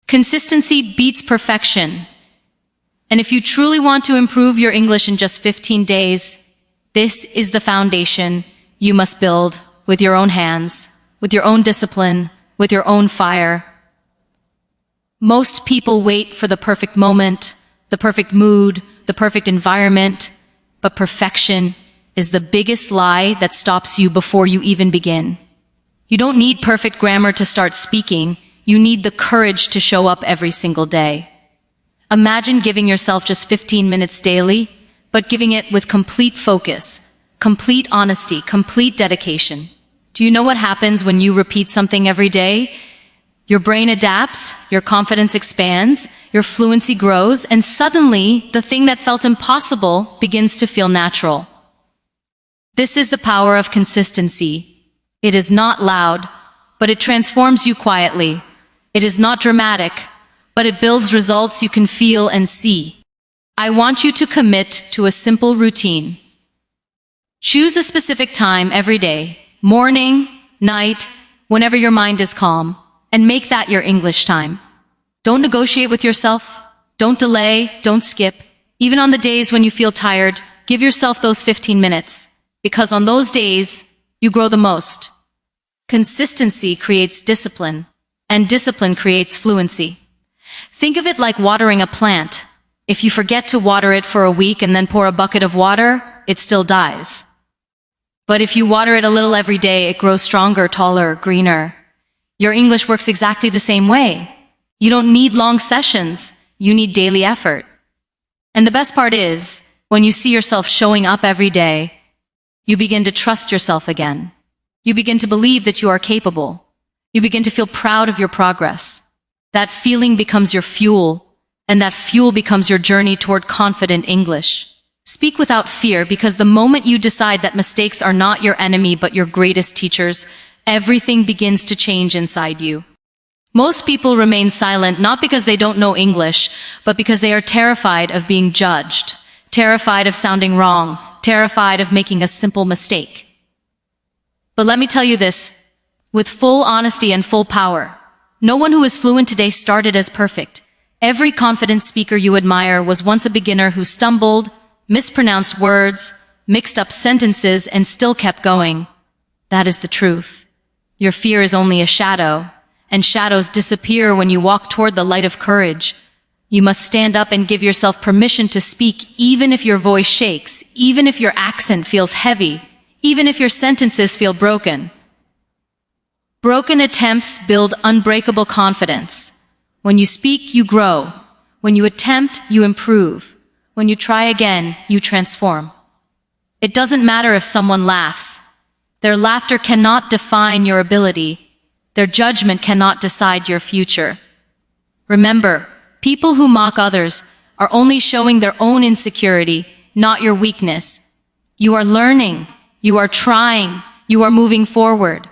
Consistency beats perfection. And if you truly want to improve your English in just 15 days, this is the foundation you must build with your own hands, with your own discipline, with your own fire. Most people wait for the perfect moment, the perfect mood, the perfect environment, but perfection is the biggest lie that stops you before you even begin. You don't need perfect grammar to start speaking. You need the courage to show up every single day. Imagine giving yourself just 15 minutes daily, but giving it with complete focus, complete honesty, complete dedication. Do you know what happens when you repeat something every day? Your brain adapts, your confidence expands, your fluency grows, and suddenly the thing that felt impossible begins to feel natural. This is the power of consistency. It is not loud, but it transforms you quietly. It is not dramatic, but it builds results you can feel and see. I want you to commit to a simple routine. Choose a specific time every day, morning, night, whenever your mind is calm, and make that your English time. Don't negotiate with yourself. Don't delay. Don't skip. Even on the days when you feel tired, give yourself those 15 minutes, because on those days, you grow the most. Consistency creates discipline, and discipline creates fluency. Think of it like watering a plant. If you forget to water it for a week and then pour a bucket of water, it still dies. But if you water it a little every day, it grows stronger, taller, greener. Your English works exactly the same way. You don't need long sessions. You need daily effort. And the best part is, when you see yourself showing up every day, you begin to trust yourself again. You begin to believe that you are capable. You begin to feel proud of your progress. That feeling becomes your fuel, and that fuel becomes your journey toward confident English. Speak without fear, because the moment you decide that mistakes are not your enemy but your greatest teachers, everything begins to change inside you. Most people remain silent not because they don't know English, but because they are terrified of being judged, terrified of sounding wrong, terrified of making a simple mistake. But let me tell you this, with full honesty and full power, no one who is fluent today started as perfect. Every confident speaker you admire was once a beginner who stumbled, mispronounced words, mixed up sentences, and still kept going. That is the truth. Your fear is only a shadow, and shadows disappear when you walk toward the light of courage. You must stand up and give yourself permission to speak, even if your voice shakes, even if your accent feels heavy, even if your sentences feel broken. Broken attempts build unbreakable confidence. When you speak, you grow. When you attempt, you improve. When you try again, you transform. It doesn't matter if someone laughs. Their laughter cannot define your ability. Their judgment cannot decide your future. Remember, people who mock others are only showing their own insecurity, not your weakness. You are learning. You are trying. You are moving forward.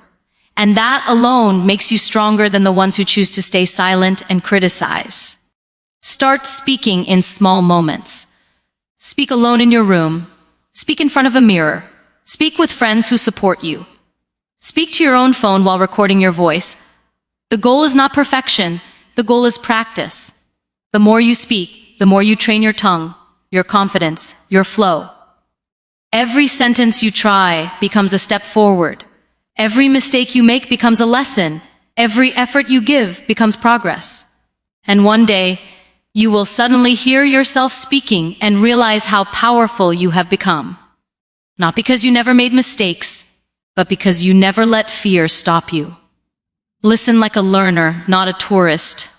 And that alone makes you stronger than the ones who choose to stay silent and criticize. Start speaking in small moments. Speak alone in your room. Speak in front of a mirror. Speak with friends who support you. Speak to your own phone while recording your voice. The goal is not perfection. The goal is practice. The more you speak, the more you train your tongue, your confidence, your flow. Every sentence you try becomes a step forward. Every mistake you make becomes a lesson. Every effort you give becomes progress. And one day, you will suddenly hear yourself speaking and realize how powerful you have become. Not because you never made mistakes, but because you never let fear stop you. Listen like a learner, not a tourist.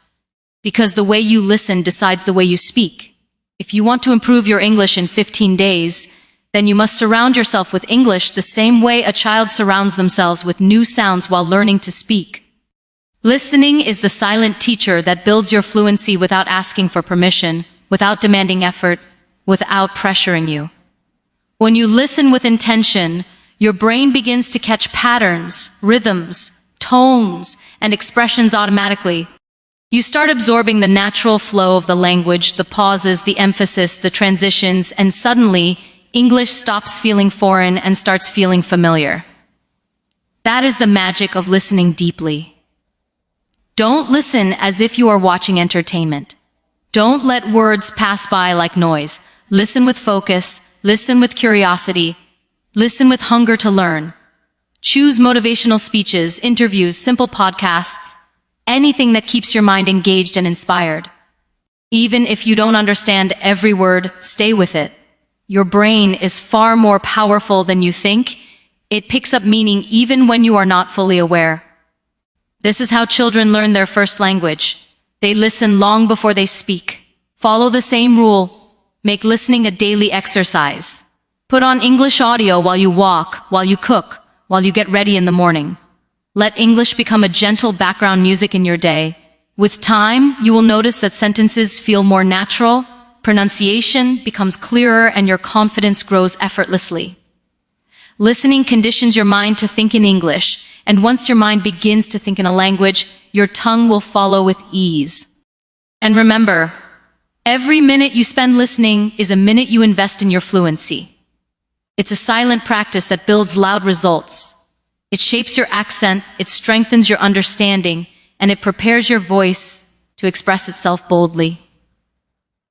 Because the way you listen decides the way you speak. If you want to improve your English in 15 days, then you must surround yourself with English the same way a child surrounds themselves with new sounds while learning to speak. Listening is the silent teacher that builds your fluency without asking for permission, without demanding effort, without pressuring you. When you listen with intention, your brain begins to catch patterns, rhythms, tones, and expressions automatically. You start absorbing the natural flow of the language, the pauses, the emphasis, the transitions, and suddenly, English stops feeling foreign and starts feeling familiar. That is the magic of listening deeply. Don't listen as if you are watching entertainment. Don't let words pass by like noise. Listen with focus, listen with curiosity, listen with hunger to learn. Choose motivational speeches, interviews, simple podcasts, anything that keeps your mind engaged and inspired. Even if you don't understand every word, stay with it. Your brain is far more powerful than you think. It picks up meaning even when you are not fully aware. This is how children learn their first language. They listen long before they speak. Follow the same rule. Make listening a daily exercise. Put on English audio while you walk, while you cook, while you get ready in the morning. Let English become a gentle background music in your day. With time, you will notice that sentences feel more natural, pronunciation becomes clearer, and your confidence grows effortlessly. Listening conditions your mind to think in English, and once your mind begins to think in a language, your tongue will follow with ease. And remember, every minute you spend listening is a minute you invest in your fluency. It's a silent practice that builds loud results. It shapes your accent, it strengthens your understanding, and it prepares your voice to express itself boldly.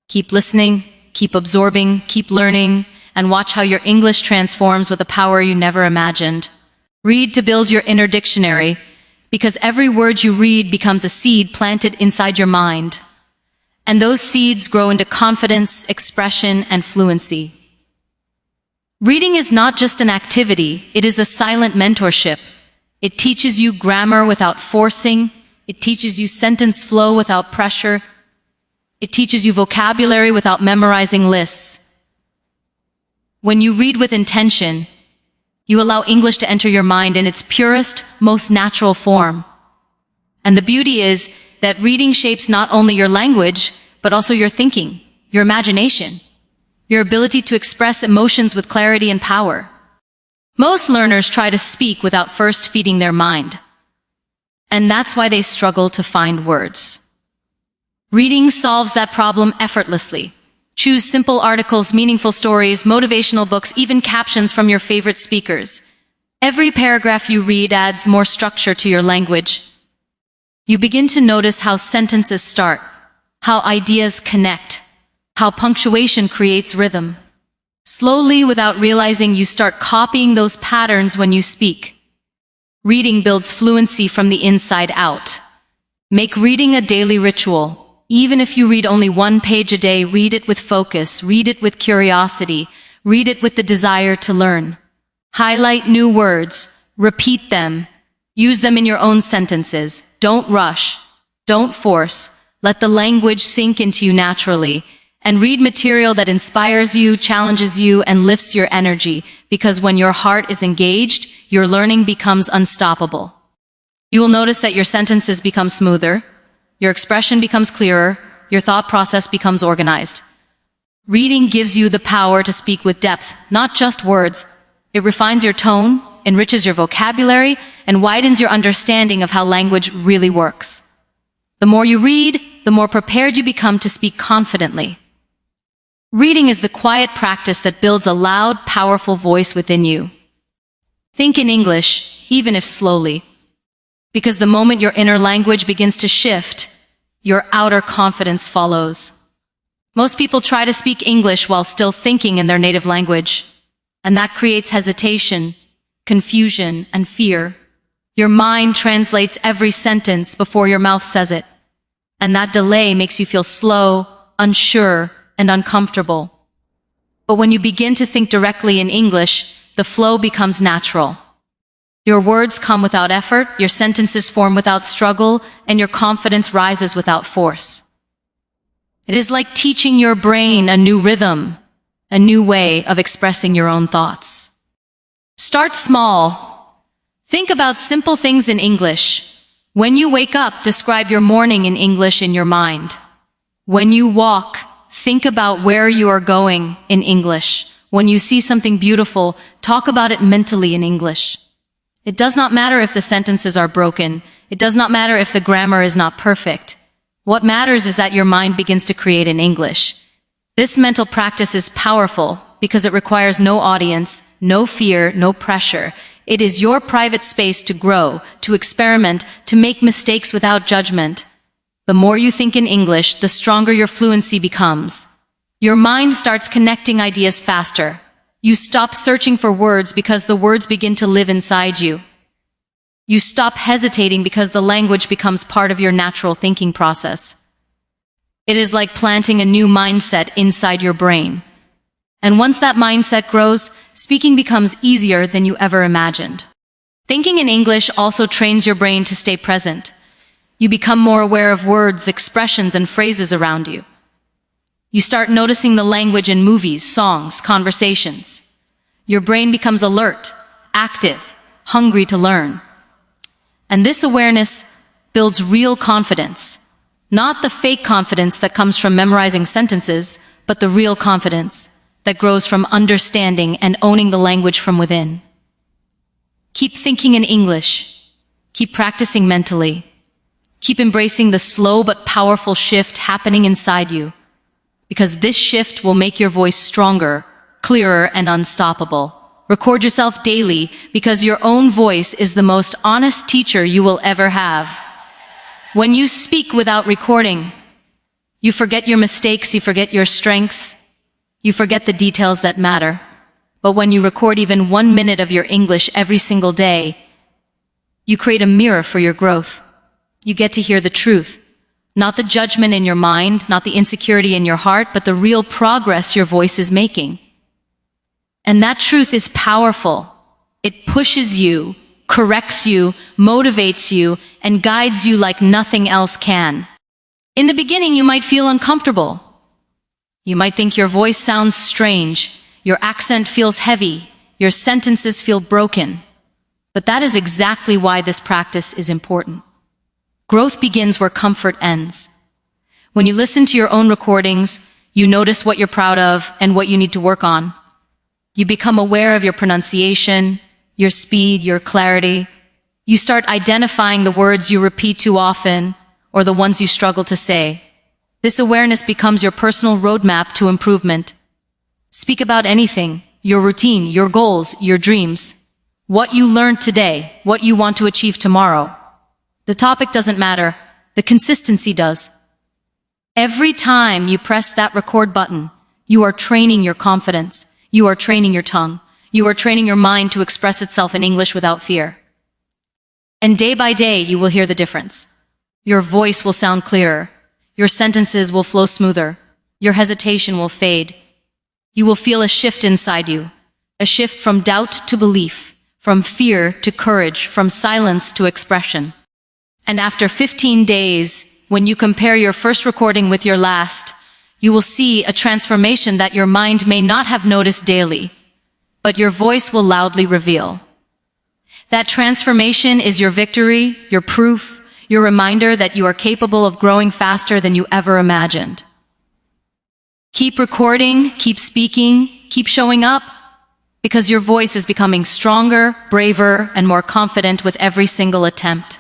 Keep listening, keep absorbing, keep learning, and watch how your English transforms with a power you never imagined. Read to build your inner dictionary, because every word you read becomes a seed planted inside your mind. And those seeds grow into confidence, expression, and fluency. Reading is not just an activity, it is a silent mentorship. It teaches you grammar without forcing. It teaches you sentence flow without pressure. It teaches you vocabulary without memorizing lists. When you read with intention, you allow English to enter your mind in its purest, most natural form. And the beauty is that reading shapes not only your language, but also your thinking, your imagination, your ability to express emotions with clarity and power. Most learners try to speak without first feeding their mind. And that's why they struggle to find words. Reading solves that problem effortlessly. Choose simple articles, meaningful stories, motivational books, even captions from your favorite speakers. Every paragraph you read adds more structure to your language. You begin to notice how sentences start, how ideas connect, how punctuation creates rhythm. Slowly, without realizing, you start copying those patterns when you speak. Reading builds fluency from the inside out. Make reading a daily ritual. Even if you read only one page a day, read it with focus, read it with curiosity, read it with the desire to learn. Highlight new words, repeat them, use them in your own sentences. Don't rush, don't force, let the language sink into you naturally, and read material that inspires you, challenges you, and lifts your energy, because when your heart is engaged, your learning becomes unstoppable. You will notice that your sentences become smoother, your expression becomes clearer, your thought process becomes organized. Reading gives you the power to speak with depth, not just words. It refines your tone, enriches your vocabulary, and widens your understanding of how language really works. The more you read, the more prepared you become to speak confidently. Reading is the quiet practice that builds a loud, powerful voice within you. Think in English, even if slowly. Because the moment your inner language begins to shift, your outer confidence follows. Most people try to speak English while still thinking in their native language, and that creates hesitation, confusion, and fear. Your mind translates every sentence before your mouth says it, and that delay makes you feel slow, unsure, and uncomfortable. But when you begin to think directly in English, the flow becomes natural. Your words come without effort, your sentences form without struggle, and your confidence rises without force. It is like teaching your brain a new rhythm, a new way of expressing your own thoughts. Start small. Think about simple things in English. When you wake up, describe your morning in English in your mind. When you walk, think about where you are going in English. When you see something beautiful, talk about it mentally in English. It does not matter if the sentences are broken. It does not matter if the grammar is not perfect. What matters is that your mind begins to create in English. This mental practice is powerful because it requires no audience, no fear, no pressure. It is your private space to grow, to experiment, to make mistakes without judgment. The more you think in English, the stronger your fluency becomes. Your mind starts connecting ideas faster. You stop searching for words because the words begin to live inside you. You stop hesitating because the language becomes part of your natural thinking process. It is like planting a new mindset inside your brain. And once that mindset grows, speaking becomes easier than you ever imagined. Thinking in English also trains your brain to stay present. You become more aware of words, expressions, and phrases around you. You start noticing the language in movies, songs, conversations. Your brain becomes alert, active, hungry to learn. And this awareness builds real confidence. Not the fake confidence that comes from memorizing sentences, but the real confidence that grows from understanding and owning the language from within. Keep thinking in English. Keep practicing mentally. Keep embracing the slow but powerful shift happening inside you, because this shift will make your voice stronger, clearer, and unstoppable. Record yourself daily, because your own voice is the most honest teacher you will ever have. When you speak without recording, you forget your mistakes, you forget your strengths, you forget the details that matter. But when you record even 1 minute of your English every single day, you create a mirror for your growth. You get to hear the truth. Not the judgment in your mind, not the insecurity in your heart, but the real progress your voice is making. And that truth is powerful. It pushes you, corrects you, motivates you, and guides you like nothing else can. In the beginning, you might feel uncomfortable. You might think your voice sounds strange, your accent feels heavy, your sentences feel broken. But that is exactly why this practice is important. Growth begins where comfort ends. When you listen to your own recordings, you notice what you're proud of and what you need to work on. You become aware of your pronunciation, your speed, your clarity. You start identifying the words you repeat too often or the ones you struggle to say. This awareness becomes your personal roadmap to improvement. Speak about anything, your routine, your goals, your dreams, what you learned today, what you want to achieve tomorrow. The topic doesn't matter, the consistency does. Every time you press that record button, you are training your confidence, you are training your tongue, you are training your mind to express itself in English without fear. And day by day, you will hear the difference. Your voice will sound clearer, your sentences will flow smoother, your hesitation will fade. You will feel a shift inside you, a shift from doubt to belief, from fear to courage, from silence to expression. And after 15 days, when you compare your first recording with your last, you will see a transformation that your mind may not have noticed daily, but your voice will loudly reveal. That transformation is your victory, your proof, your reminder that you are capable of growing faster than you ever imagined. Keep recording, keep speaking, keep showing up, because your voice is becoming stronger, braver, and more confident with every single attempt.